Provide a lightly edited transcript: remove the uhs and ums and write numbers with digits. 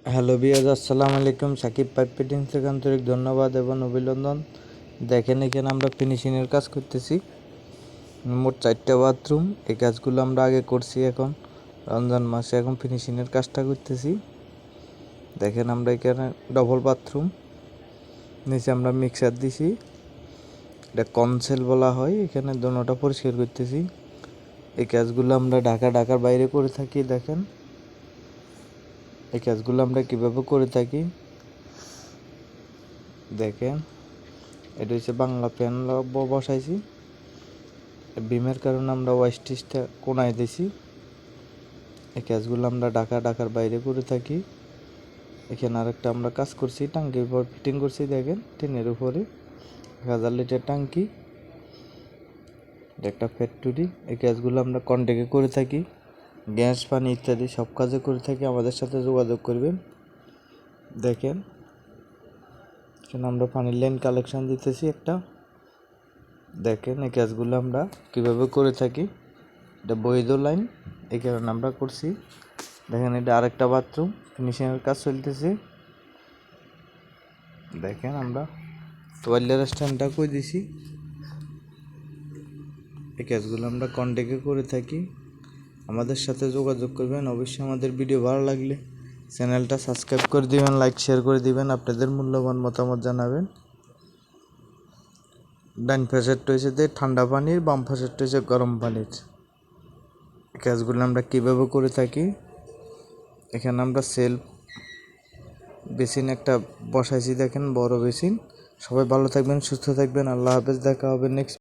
Hello বিয়াজ, আসসালামু আলাইকুম। Shakib pipe fittings থেকে আন্তরিক ধন্যবাদ এবং অভিনন্দন। দেখেন এখানে আমরা ফিনিশিংয়ের কাজ করতেছি। মোট 4টা বাথরুম। এই কাজগুলো আমরা আগে করছি, এখন রমজান মাসে এখন ফিনিশিংয়ের কাজটা করতেছি। দেখেন আমরা এখানে ডবল বাথরুম, নিচে আমরা মিক্সার দিছি, এটা কনসেল বলা হয়। এখানে দোনোটা পরিষ্কার করতেছি। এই কাজগুলো আমরা ঢাকার বাইরে করে থাকি। দেখেন এই কাজগুলো আমরা কীভাবে করে থাকি দেখেন। এটা হচ্ছে বাংলা ফ্যান বসাইছি। বিমের কারণে আমরা ওয়াইস্টিচটা কোনায় দিছি। এই কাজগুলো আমরা ঢাকার বাইরে করে থাকি। এখানে আরেকটা আমরা কাজ করছি, টাঙ্কির উপর ফিটিং করছি। দেখেন টিনের উপরে 1000 লিটার টাঙ্কি, একটা ফ্যাক্টরি। এই কাজগুলো আমরা কন্ট্যাক্টে করে থাকি, গ্যাস পানি ইত্যাদি সব কাজে করে থাকি। আমাদের সাথে যোগাযোগ করবেন। দেখেন এখানে আমরা পানির লাইন কালেকশন দিতেছি একটা। দেখেন এই কাজগুলো আমরা কীভাবে করে থাকি, এটা বৈধ লাইন, এই কারণে আমরা করছি। দেখেন এটা আরেকটা বাথরুম, ফিনিশিংয়ের কাজ চলতেছে। দেখেন আমরা টয়লেট স্ট্যান্ডটা করে দিছি। এই কাজগুলো আমরা কন্ট্যাক্টে করে থাকি। আমাদের সাথে যোগাযোগ করবেন। অবশ্যই আমাদের ভিডিও ভালো লাগলে চ্যানেলটা সাবস্ক্রাইব করে দিবেন, লাইক শেয়ার করে দিবেন, আপনাদের মূল্যবান মতামত জানাবেন। ডান পাশেরটা হচ্ছে ঠান্ডা পানির, বাম পাশেরটা হচ্ছে গরম পানির। এই কাজগুলো আমরা কীভাবে করে থাকি, এখানে আমরা সেলফ বেসিন একটা বসাইছি। দেখেন বড় বেসিন। সবাই ভালো থাকবেন, সুস্থ থাকবেন। আল্লাহ হাফেজ। দেখা হবে নেক্সট